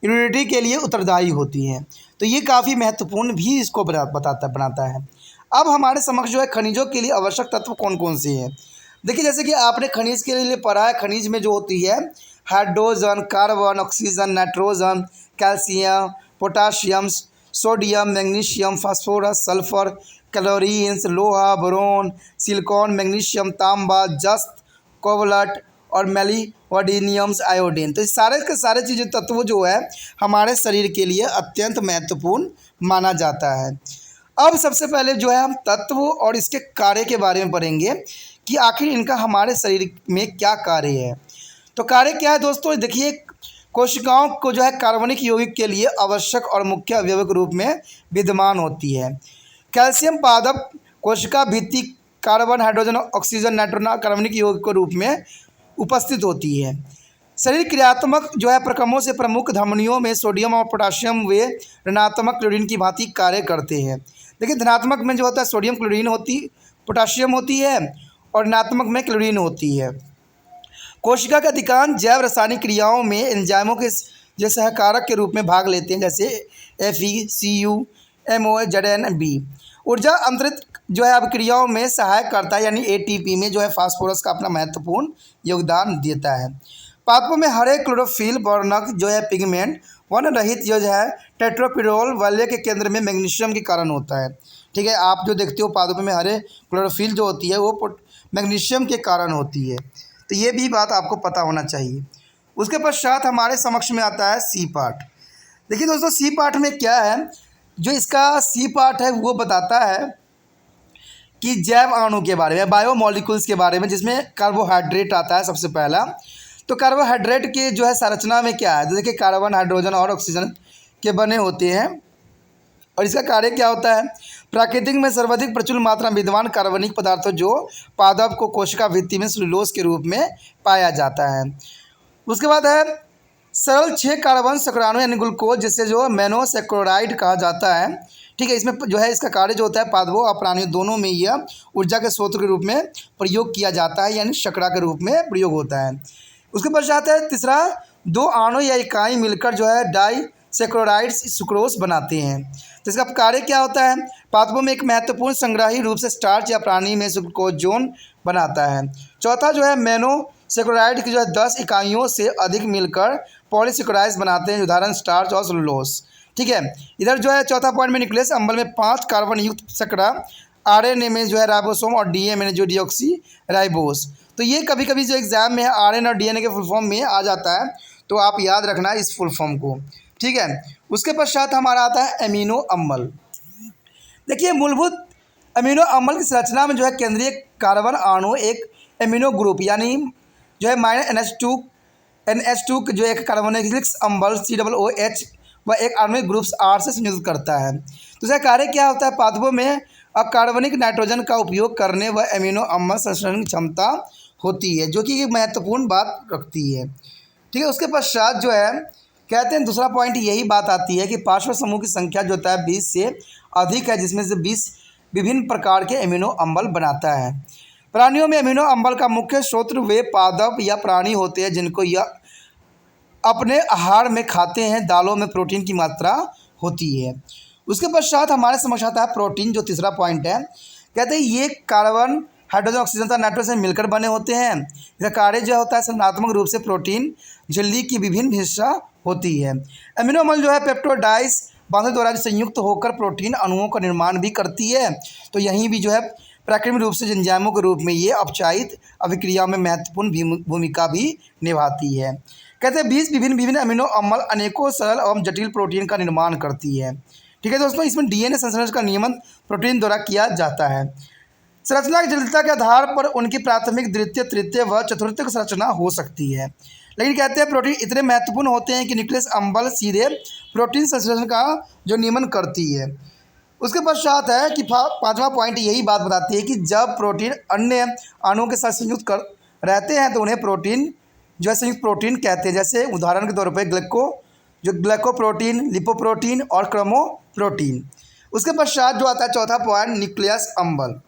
A: इम्यूनिटी के लिए उत्तरदायी होती हैं, तो ये काफ़ी महत्वपूर्ण भी इसको बनाता है। अब हमारे समक्ष जो है खनिजों के लिए आवश्यक तत्व कौन कौन से हैं। देखिए जैसे कि आपने खनिज के लिए पढ़ा है, खनिज में जो होती है hydrogen, carbon, oxygen, nitrogen, calcium, potassium, sodium, magnesium, phosphorus, sulphur, chlorines, लोहा, बोरोन, सिलिकॉन, मैग्नीशियम, तांबा, जस्त, कोबाल्ट और मेलिवोडिनियम्स, आयोडीन। तो सारे के सारे चीज़ें तत्व जो है हमारे शरीर के लिए अत्यंत महत्वपूर्ण माना जाता है। अब सबसे पहले जो है हम तत्व और इसके कार्य के बारे में पढ़ेंगे कि आखिर इनका हमारे शरीर में क्या कार्य है। तो कार्य क्या है दोस्तों, देखिए कोशिकाओं को जो है कार्बनिक यौगिक के लिए आवश्यक और मुख्य अवयव के रूप में विद्यमान होती है। कैल्शियम पादप कोशिका भित्ति कार्बन, हाइड्रोजन, ऑक्सीजन, नाइट्रोजन कार्बनिक यौगिक के रूप में उपस्थित होती है। शरीर क्रियात्मक जो है प्रकमों से प्रमुख धमनियों में सोडियम और पोटाशियम वे ऋणात्मक क्लोरीन की भांति कार्य करते हैं। देखिए धनात्मक में जो होता है सोडियम क्लोरीन पोटाशियम होती है और ऋणात्मक में क्लोरीन होती है। कोशिका के अधिकांश जैव रासायनिक क्रियाओं में एंजाइमों के जो सहकारक के रूप में भाग लेते हैं, जैसे Fe, Cu, MO, Zn, ऊर्जा अंतरित जो है अभिक्रियाओं में सहायक करता है, यानी ATP में जो है फास्फोरस का अपना महत्वपूर्ण योगदान देता है। पादपों में हरे क्लोरोफिल वर्णक जो है पिगमेंट वर्ण रहित जो है टेट्रोपिरोल वलय के केंद्र में मैग्नीशियम के कारण होता है, ठीक है। आप जो देखते हो पादपों में हरे क्लोरोफिल जो होती है वो मैग्नीशियम के कारण होती है, तो ये भी बात आपको पता होना चाहिए। उसके पश्चात हमारे समक्ष में आता है सी पार्ट। देखिए दोस्तों सी पार्ट में क्या है, जो इसका सी पार्ट है वो बताता है कि जैव अणु के बारे में, बायोमोलिकुल्स के बारे में, जिसमें कार्बोहाइड्रेट आता है सबसे पहला। तो कार्बोहाइड्रेट के जो है संरचना में क्या है, तो देखिए कार्बन, हाइड्रोजन और ऑक्सीजन के बने होते हैं और इसका कार्य क्या होता है। प्राकृतिक में सर्वाधिक प्रचुर मात्रा में विद्यमान कार्बनिक पदार्थों जो पादप को कोशिका भित्ति में सेलुलोज के रूप में पाया जाता है। उसके बाद है सरल 6 कार्बन शुक्राणु यानी ग्लूकोज, जिससे जो मोनोसेक्रोराइड कहा जाता है, ठीक है। इसमें जो है इसका कार्य जो होता है पादपों और प्राणियों दोनों में यह ऊर्जा के स्रोत के रूप में प्रयोग किया जाता है, यानी शर्करा के रूप में प्रयोग होता है। उसके पश्चात है तीसरा 2 अणु या इकाई मिलकर जो है डाई सेक्रोराइड्स सुक्रोज बनाते हैं। तो इसका कार्य क्या होता है? पादपों में एक महत्वपूर्ण संग्राही रूप से स्टार्च या प्राणी में सुक्रोजोन बनाता है। चौथा जो है मोनोसेक्रोराइड की जो है 10 इकाइयों से अधिक मिलकर पॉलीसेक्रोराइड्स बनाते हैं, उदाहरण स्टार्च और सेलुलोज। ठीक है, इधर जो है चौथा पॉइंट में न्यूक्लियस अम्ल में 5 कार्बन युक्त शर्करा, आरएनए में जो है राइबोसोम और डीएनए में जो डीऑक्सी राइबोस। तो ये कभी कभी जो एग्जाम में है आरएनए और डीएनए के फुल फॉर्म में आ जाता है, तो आप याद रखना इस फुल फॉर्म को। ठीक है, उसके पश्चात हमारा आता है एमिनो अम्ल। देखिए, मूलभूत अमीनो अम्ल की संरचना में जो है केंद्रीय कार्बन अणु एक एमिनो ग्रुप यानी जो है NH2 जो एक कार्बोनिलिक अम्ल COOH व एक आणविक ग्रुप्स R से संयुक्त करता है। तो इसका कार्य क्या होता है? पादपों में अकार्बनिक नाइट्रोजन का उपयोग करने व एमिनो अम्ल संश्लेषण की क्षमता होती है, जो कि एक महत्वपूर्ण बात रखती है। ठीक है, उसके पश्चात जो है कहते हैं दूसरा पॉइंट यही बात आती है कि पार्श्व समूह की संख्या जो होता है 20 से अधिक है, जिसमें से 20 विभिन्न प्रकार के एमिनो अम्ल बनाता है। प्राणियों में एमिनो अम्ल का मुख्य स्रोत वे पादप या प्राणी होते हैं जिनको यह अपने आहार में खाते हैं। दालों में प्रोटीन की मात्रा होती है। उसके पश्चात हमारे समक्ष आता है प्रोटीन, जो तीसरा पॉइंट है। कहते हैं ये कार्बन, हाइड्रोजन, ऑक्सीजन तथा नाइट्रोजन मिलकर बने होते हैं। इसका कार्य जो होता है संरचनात्मक रूप से प्रोटीन झिल्ली की विभिन्न हिस्सा होती है। एमिनो अम्ल जो है पेप्टोडाइज बांधों द्वारा संयुक्त होकर प्रोटीन अणुओं का निर्माण भी करती है। तो यहीं भी जो है प्राकृतिक रूप से एंजाइमों के रूप में ये अपचायित अभिक्रिया में महत्वपूर्ण भूमिका भी निभाती है। कहते हैं 20 विभिन्न अमीनो अम्ल अनेकों सरल एवं जटिल प्रोटीन का निर्माण करती है। ठीक है दोस्तों, इसमें डीएनए संश्लेषण का नियमन प्रोटीन द्वारा किया जाता है। संरचना की जटिलता के आधार पर उनकी प्राथमिक, द्वितीय, तृतीय व चतुर्थी संरचना हो सकती है। लेकिन कहते हैं प्रोटीन इतने महत्वपूर्ण होते हैं कि न्यूक्लियस अम्ल सीधे प्रोटीन संश्लेषण का जो नियमन करती है। उसके पश्चात है कि पांचवा पॉइंट यही बात बताती है कि जब प्रोटीन अन्य अणुओं के साथ संयुक्त कर रहते हैं तो उन्हें प्रोटीन जो है संयुक्त प्रोटीन कहते हैं। जैसे उदाहरण के तौर पर ग्लाइकोप्रोटीन, लिपोप्रोटीन और क्रोमोप्रोटीन। उसके पश्चात जो आता है चौथा पॉइंट, न्यूक्लियस अम्ल।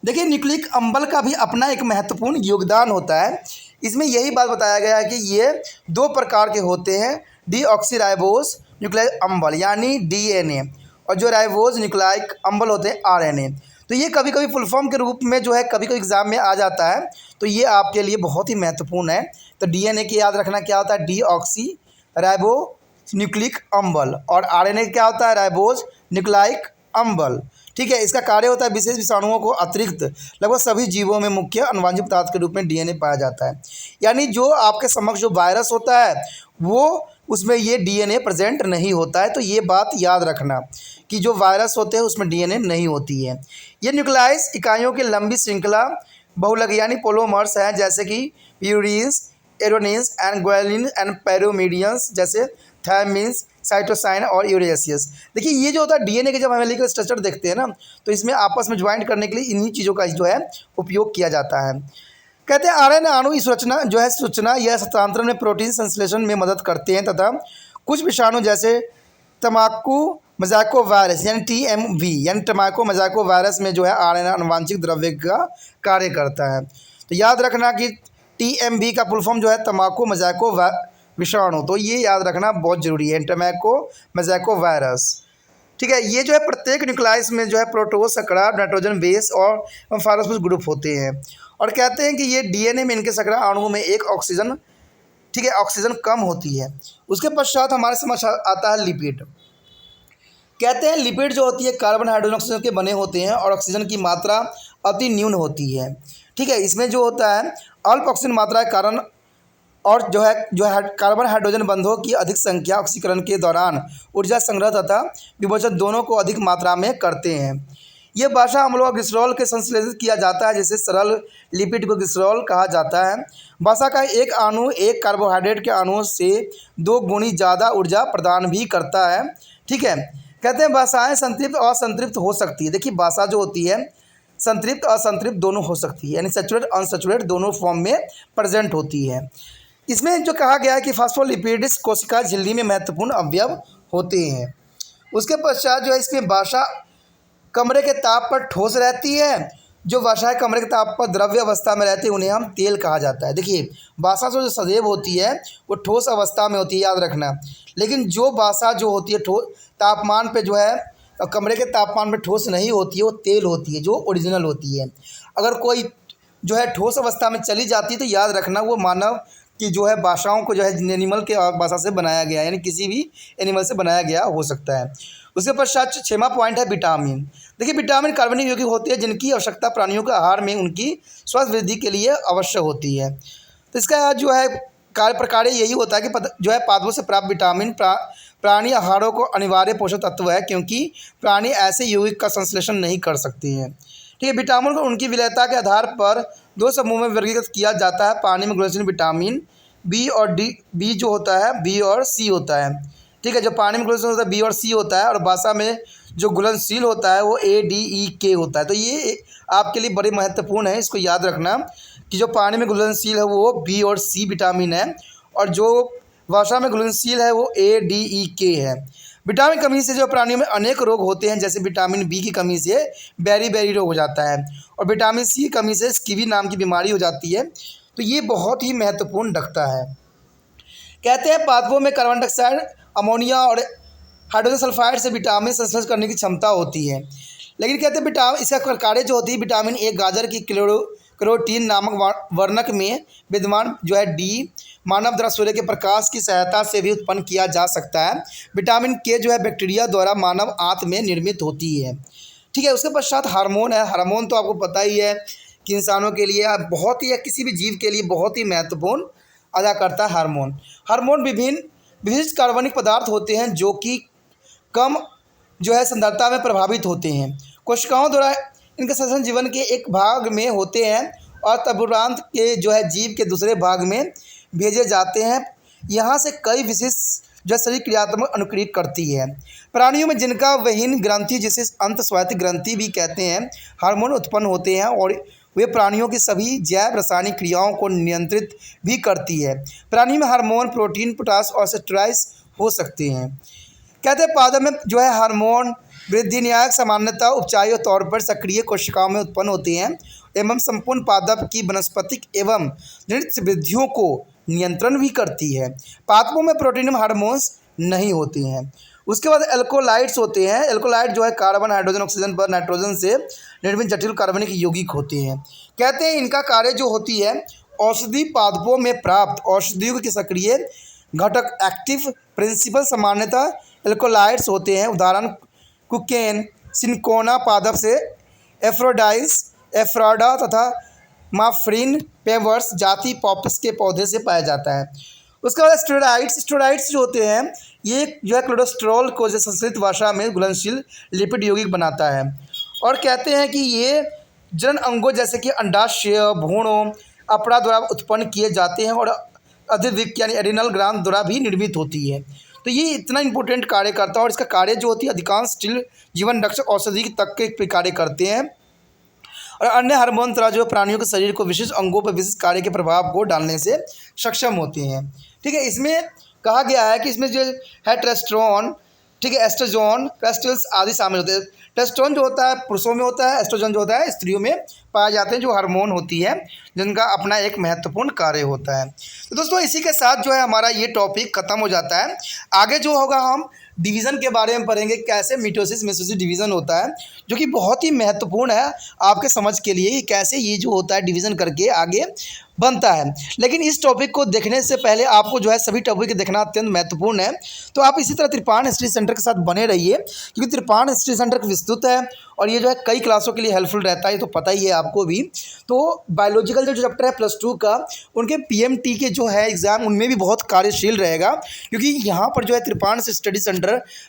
A: देखिए, न्यूक्लिक अम्ल का भी अपना एक महत्वपूर्ण योगदान होता है। इसमें यही बात बताया गया है कि ये 2 प्रकार के होते हैं, डीऑक्सीराइबोस न्यूक्लिक अम्ल यानी डीएनए, और जो राइबोस न्यूक्लिक अम्ल होते हैं आरएनए। तो ये कभी कभी फुल फॉर्म के रूप में जो है कभी कभी एग्जाम में आ जाता है, तो ये आपके लिए बहुत ही महत्वपूर्ण है। तो डीएनए की याद रखना क्या होता है, डीऑक्सीराइबो न्यूक्लिक अम्ल, और आरएनए क्या होता है, राइबोस न्यूक्लिक अम्ल। ठीक है, इसका कार्य होता है विशेष विषाणुओं को अतिरिक्त लगभग सभी जीवों में मुख्य अनुवांशिक पदार्थ के रूप में डीएनए पाया जाता है। यानी जो आपके समक्ष जो वायरस होता है वो उसमें ये डीएनए प्रेजेंट नहीं होता है। तो ये बात याद रखना कि जो वायरस होते हैं उसमें डीएनए नहीं होती है। ये न्यूक्लियस इकाइयों की लंबी श्रृंखला बहुलक यानी पोलोमर्स हैं, जैसे कि प्यूरिन्स, एरोनिन्स एंड ग्वालिन एंड पैरोमीडियंस, जैसे थायमिन्स, साइटोसाइन और यूरेसियस। देखिए, ये जो होता है डीएनए के जब हम लीगल स्ट्रक्चर देखते हैं ना, तो इसमें आपस में ज्वाइंट करने के लिए इन्हीं चीज़ों का जो है उपयोग किया जाता है। कहते हैं आरएनए अणु इस रचना जो है सूचना या हस्तांतरण में प्रोटीन संश्लेषण में मदद करते हैं तथा कुछ विषाणु जैसे तम्बाकू मोज़ाइको वायरस यानी TMV यानी टमाको मोज़ाइको वायरस में जो है आरएनए आनुवांशिक द्रव्य का कार्य करता है। तो याद रखना कि TMV का फुल फॉर्म जो है तम्बाकू मोज़ाइको विषाणु, तो ये याद रखना बहुत जरूरी है, टमाको मोज़ाइको वायरस। ठीक है, ये जो है प्रत्येक न्यूक्लियस में जो है प्रोटोस, शर्करा, नाइट्रोजन बेस और फॉस्फोरस ग्रुप होते हैं। और कहते हैं कि ये डीएनए में इनके शर्करा अणुओं में एक ऑक्सीजन, ठीक है, ऑक्सीजन कम होती है। उसके पश्चात हमारे समझ आता है लिपिड। कहते हैं लिपिड जो होती है कार्बन, हाइड्रोजन, ऑक्सीजन के बने होते हैं और ऑक्सीजन की मात्रा अति न्यून होती है। ठीक है, इसमें जो होता है अल्प ऑक्सीजन मात्रा के कारण और जो है कार्बन हाइड्रोजन बंधों की अधिक संख्या ऑक्सीकरण के दौरान ऊर्जा संग्रह तथा विभोजन दोनों को अधिक मात्रा में करते हैं। ये वसा अम्लों और ग्लिसरॉल के संश्लेषित किया जाता है, जिसे सरल लिपिड को ग्लिसरॉल कहा जाता है। वसा का एक अणु एक कार्बोहाइड्रेट के अणुओं से 2 गुनी ज़्यादा ऊर्जा प्रदान भी करता है। ठीक है, कहते हैं वसाएँ संतृप्त और असंतृप्त हो सकती है। देखिए, वसा जो होती है संतृप्त असंतृप्त दोनों हो सकती है, यानी सैचुरेट अनसैचुरेट दोनों फॉर्म में प्रेजेंट होती है। इसमें जो कहा गया है कि फास्फोलिपिड्स कोशिका झिल्ली में महत्वपूर्ण अवयव होते हैं। उसके पश्चात जो है इसमें वसा कमरे के ताप पर ठोस रहती है जो वसा कमरे के ताप पर द्रव्य अवस्था में रहते हैं उन्हें हम तेल कहा जाता है। देखिए वसा जो सदैव होती है वो ठोस अवस्था में होती है, याद रखना। लेकिन जो वसा जो होती है तापमान पे जो है कमरे के तापमान पे ठोस नहीं होती है, वो तेल होती है जो ओरिजिनल होती है। अगर कोई जो है ठोस अवस्था में चली जाती है तो याद रखना वो मानव की जो है भाषाओं को जो है एनिमल के भाषा से बनाया गया, यानी किसी भी एनिमल से बनाया गया हो सकता है। उसके पश्चात 6वां पॉइंट है विटामिन। देखिए विटामिन कार्बनिक यौगिक होते हैं जिनकी आवश्यकता प्राणियों के आहार में उनकी स्वास्थ्य वृद्धि के लिए अवश्य होती है। तो इसका जो है कार्य प्रकार यही होता है कि जो है पादपों से प्राप्त विटामिन प्राणी आहारों को अनिवार्य पोषक तत्व है, क्योंकि प्राणी ऐसे यौगिक का संश्लेषण नहीं कर सकते हैं। ठीक है, विटामिन को उनकी विलेयता के आधार पर 2 समूह में वर्गीकृत किया जाता है। पानी में घुलनशील विटामिन बी और डी, बी जो होता है बी और सी होता है। ठीक है, जो पानी में घुलनशील होता है बी और सी होता है, और वसा में जो घुलनशील होता है वो ए डी ई के होता है। तो ये आपके लिए बड़े महत्वपूर्ण है, इसको याद रखना कि जो पानी में घुलनशील है वो बी और सी विटामिन है, और जो वसा में घुलनशील है वो ए डी ई के है। विटामिन कमी से जो प्राणियों में अनेक रोग होते हैं, जैसे विटामिन बी की कमी से बेरी रोग हो जाता है, और विटामिन सी की कमी से स्कीवी नाम की बीमारी हो जाती है। तो ये बहुत ही महत्वपूर्ण रखता है। कहते हैं पादपों में कार्बन डाइऑक्साइड, अमोनिया और हाइड्रोजन सल्फाइड से विटामिन संश्लेषण करने की क्षमता होती है। लेकिन कहते हैं विटामिन इसका कार्य जो होती है विटामिन ए गाजर की कैरोटीन नामक वर्णक में विद्यमान जो है डी मानव द्वारा सूर्य के प्रकाश की सहायता से भी उत्पन्न किया जा सकता है। विटामिन के जो है बैक्टीरिया द्वारा मानव आंत में निर्मित होती है। ठीक है, उसके पश्चात हार्मोन है। हार्मोन तो आपको पता ही है कि इंसानों के लिए बहुत ही या किसी भी जीव के लिए बहुत ही महत्वपूर्ण अदा करता है हार्मोन विभिन्न विशिष्ट कार्बनिक पदार्थ होते हैं जो कि कम जो है सांद्रता में प्रभावित होते हैं। कोशिकाओं द्वारा इनके संश्लेषण जीवन के एक भाग में होते हैं और तदुपरांत के जो है जीव के दूसरे भाग में भेजे जाते हैं। यहाँ से कई विशिष्ट जो शरीर क्रियात्मक अनुक्रिया करती है। प्राणियों में जिनका वहीन ग्रंथि जिसे अंतस्वायत्त ग्रंथि भी कहते हैं हार्मोन उत्पन्न होते हैं, और वे प्राणियों की सभी जैव रासायनिक क्रियाओं को नियंत्रित भी करती है। प्राणी में हार्मोन प्रोटीन, पोटास और स्टेरॉइड्स हो सकते हैं। कहते हैं पादप में जो है हार्मोन वृद्धि न्यायिक सामान्यतः उपचारीय तौर पर सक्रिय कोशिकाओं में उत्पन्न होते हैं एवं संपूर्ण पादप की वनस्पतिक एवं नृत्य वृद्धियों को नियंत्रण भी करती है। पादपों में प्रोटीन हार्मोन्स नहीं होते हैं। उसके बाद एल्कोलाइड्स होते हैं। एल्कोलाइड जो है कार्बन, हाइड्रोजन, ऑक्सीजन पर नाइट्रोजन से निर्मित जटिल कार्बनिक यौगिक होते हैं। कहते हैं इनका कार्य जो होती है औषधि पादपों में प्राप्त औषधियों के सक्रिय घटक एक्टिव प्रिंसिपल सामान्यतः एल्कोलाइड्स होते हैं। उदाहरण कुकेन, सिनकोना पादप से एफ्रोडाइस, एफ्राडा तथा माफ्रिन पेवर्स जाति पॉपस के पौधे से पाया जाता है। उसके बाद स्टेरॉइड्स जो होते हैं ये जो है कोलेस्ट्रॉल को जो संश्लेषित वसा में घुलनशील लिपिड यौगिक बनाता है, और कहते हैं कि ये जनन अंगों जैसे कि अंडाशय, भ्रूणों, अपरा द्वारा उत्पन्न किए जाते हैं, और अधिविक यानी एडिनल ग्रंथ द्वारा भी निर्मित होती है। तो ये इतना इंपॉर्टेंट कार्य करता है, और इसका कार्य जो होती है अधिकांश स्टील जीवन रक्षक औषधि तक के कार्य करते हैं, और अन्य हार्मोन तरह जो प्राणियों के शरीर को विशिष्ट अंगों पर विशिष्ट कार्य के प्रभाव को डालने से सक्षम होते हैं। ठीक है, इसमें कहा गया है कि इसमें जो है टेस्टोस्टेरोन, ठीक है, एस्ट्रोजन, क्रेस्टल्स आदि शामिल होते हैं। टेस्टोस्टेरोन जो होता है पुरुषों में होता है, एस्ट्रोजन जो होता है स्त्रियों में पाए जाते हैं, जो हार्मोन होती है जिनका अपना एक महत्वपूर्ण कार्य होता है। तो दोस्तों इसी के साथ जो है हमारा ये टॉपिक ख़त्म हो जाता है। आगे जो होगा हम डिवीज़न के बारे में पढ़ेंगे, कैसे मिटोसिस मेसोसिस डिवीज़न होता है, जो कि बहुत ही महत्वपूर्ण है आपके समझ के लिए, कैसे ये जो होता है डिवीज़न करके आगे बनता है। लेकिन इस टॉपिक को देखने से पहले आपको जो है सभी टॉपिक देखना अत्यंत महत्वपूर्ण है। तो आप इसी तरह त्रिपाण हिस्ट्री सेंटर के साथ बने रहिए, क्योंकि त्रिपाण हिस्ट्री सेंटर विस्तृत है और ये जो है कई क्लासों के लिए हेल्पफुल रहता है, ये तो पता ही है आपको भी। तो बायोलॉजिकल जो चैप्टर है +2 का, उनके पीएमटी के जो है एग्ज़ाम, उनमें भी बहुत कार्यशील रहेगा, क्योंकि यहाँ पर जो है त्रिपाण स्टडी सेंटर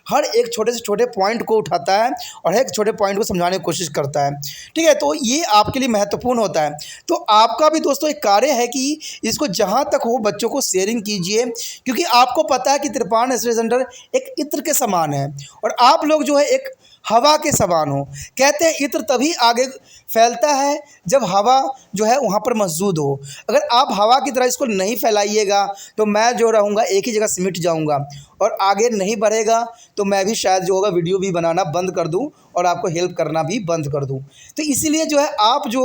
A: हर एक छोटे से छोटे पॉइंट को उठाता है और हर एक छोटे पॉइंट को समझाने की कोशिश करता है। ठीक है, तो ये आपके लिए महत्वपूर्ण होता है। तो आपका भी दोस्तों एक कार्य है कि इसको जहाँ तक हो बच्चों को शेयरिंग कीजिए, क्योंकि आपको पता है कि त्रिपाण स्टडी सेंटर एक इत्र के समान है, और आप लोग जो है एक हवा के समान हो। कहते हैं इत्र तभी आगे फैलता है जब हवा जो है वहाँ पर मौजूद हो। अगर आप हवा की तरह इसको नहीं फैलाइएगा तो मैं जो रहूँगा एक ही जगह सिमट जाऊँगा और आगे नहीं बढ़ेगा, तो मैं भी शायद जो होगा वीडियो भी बनाना बंद कर दूं और आपको हेल्प करना भी बंद कर दूं। तो इसीलिए जो है आप जो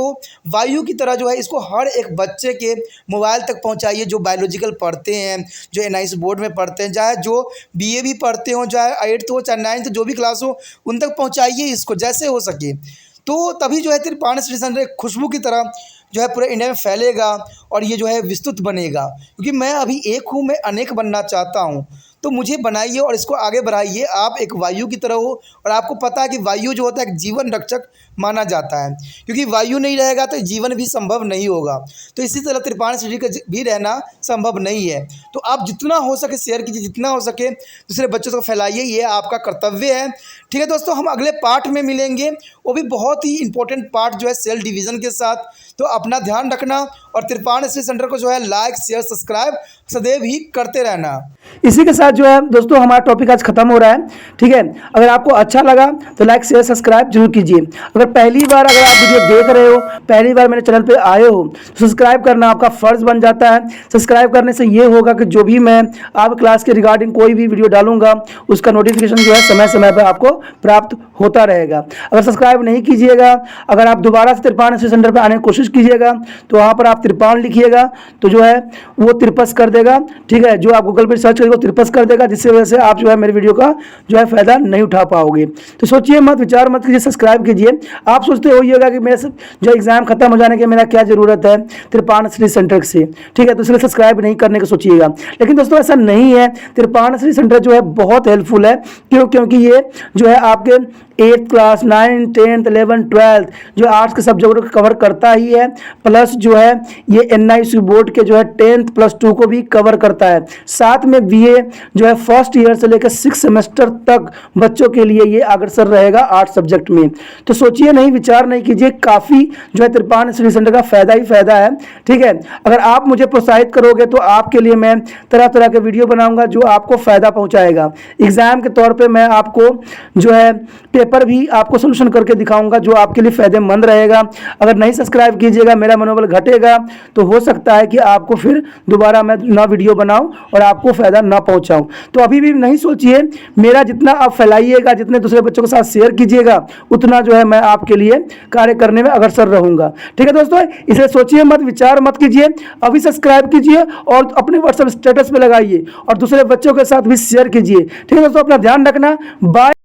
A: वायु की तरह जो है इसको हर एक बच्चे के मोबाइल तक पहुंचाइए, जो बायोलॉजिकल पढ़ते हैं, जो एनआईएस बोर्ड में पढ़ते हैं, चाहे जो बीए भी पढ़ते हो, चाहे 8th हो चाहे 9th जो भी क्लास हो, उन तक पहुँचाइए इसको जैसे हो सके। तो तभी जो है तिरपान स्टेशन एक खुशबू की तरह जो है पूरे इंडिया में फैलेगा और ये जो है विस्तृत बनेगा। क्योंकि मैं अभी एक हूँ, मैं अनेक बनना चाहता हूँ, तो मुझे बनाइए और इसको आगे बढ़ाइए। आप एक वायु की तरह हो और आपको पता है कि वायु जो होता है एक जीवन रक्षक माना जाता है, क्योंकि वायु नहीं रहेगा तो जीवन भी संभव नहीं होगा। तो इसी तरह तिरपान सिटी का भी रहना संभव नहीं है। तो आप जितना हो सके शेयर कीजिए, जितना हो सके दूसरे बच्चों को फैलाइए, ये आपका कर्तव्य है। ठीक है दोस्तों, हम अगले पार्ट में मिलेंगे, वो भी बहुत ही इंपॉर्टेंट पार्ट जो है सेल डिवीज़न के साथ। तो अपना ध्यान रखना और तिरपान स्टडी सेंटर को जो है लाइक शेयर सब्सक्राइब सदैव ही करते रहना।
B: इसी के साथ जो है दोस्तों हमारा टॉपिक आज खत्म हो रहा है। ठीक है, अगर आपको अच्छा लगा तो लाइक शेयर सब्सक्राइब जरूर कीजिए। अगर पहली बार अगर आप वीडियो देख रहे हो, पहली बार मेरे चैनल पे आए हो, तो सब्सक्राइब करना आपका फ़र्ज़ बन जाता है। सब्सक्राइब करने से ये होगा कि जो भी मैं आप क्लास के रिगार्डिंग कोई भी वीडियो डालूंगा उसका नोटिफिकेशन जो है समय समय पर आपको प्राप्त होता रहेगा। अगर सब्सक्राइब नहीं कीजिएगा, अगर आप दोबारा से तिरपान स्टडी सेंटर पर आने की कोशिश कीजिएगा तो वहाँ पर आप तिरपान लिखिएगा तो जो है वो तिरपस कर देगा। ठीक है, जो आप गूगल पर सर्च करेंगे वो तिरपस कर देगा, जिससे वजह से आप जो है मेरे वीडियो का जो है फ़ायदा नहीं उठा पाओगे। तो सोचिए मत, विचार मत कीजिए, सब्सक्राइब कीजिए। आप सोचते होइएगा कि मेरे जो एग्ज़ाम खत्म हो जाने के मेरा क्या ज़रूरत है तिरपान स्टडी सेंटर से। ठीक है, तो इसलिए सब्सक्राइब नहीं करने का सोचिएगा, लेकिन दोस्तों ऐसा नहीं है। तिरपान स्टडी सेंटर जो है बहुत हेल्पफुल है। क्योंकि ये जो है आपके 8th class 9th 10th 11th 12th जो आर्ट्स के सब्जेक्ट को कवर करता ही है, प्लस जो है ये एनआईएस बोर्ड के जो है 10th +2 को भी कवर करता है। साथ में बीए जो है फर्स्ट ईयर से लेकर 6 सेमेस्टर तक बच्चों के लिए ये अग्रसर रहेगा आर्ट्स सब्जेक्ट में। तो सोचिए नहीं, विचार नहीं कीजिए, काफ़ी जो है तिरपान स्टडी सेंटर का फ़ायदा ही फ़ायदा है। ठीक है, अगर आप मुझे प्रोत्साहित करोगे तो आपके लिए मैं तरह तरह के वीडियो बनाऊंगा जो आपको फ़ायदा पहुंचाएगा। एग्ज़ाम के तौर पे मैं आपको जो है पेपर भी आपको सोल्यूशन करके दिखाऊंगा जो आपके लिए फ़ायदेमंद रहेगा। अगर नहीं सब्सक्राइब कीजिएगा, मेरा मनोबल घटेगा, तो हो सकता है कि आपको फिर दोबारा मैं ना वीडियो बनाऊं और आपको फ़ायदा ना पहुंचाऊं। तो अभी भी नहीं सोचिए, मेरा जितना आप फैलाइएगा, जितने दूसरे बच्चों के साथ शेयर कीजिएगा, उतना जो है मैं आपके लिए कार्य करने में अग्रसर रहूँगा। ठीक है दोस्तों, इसे सोचिए मत, विचार मत कीजिए, अभी सब्सक्राइब कीजिए और अपने व्हाट्सएप स्टेटस पर लगाइए और दूसरे बच्चों के साथ भी शेयर कीजिए। ठीक है दोस्तों, अपना ध्यान रखना। बाय।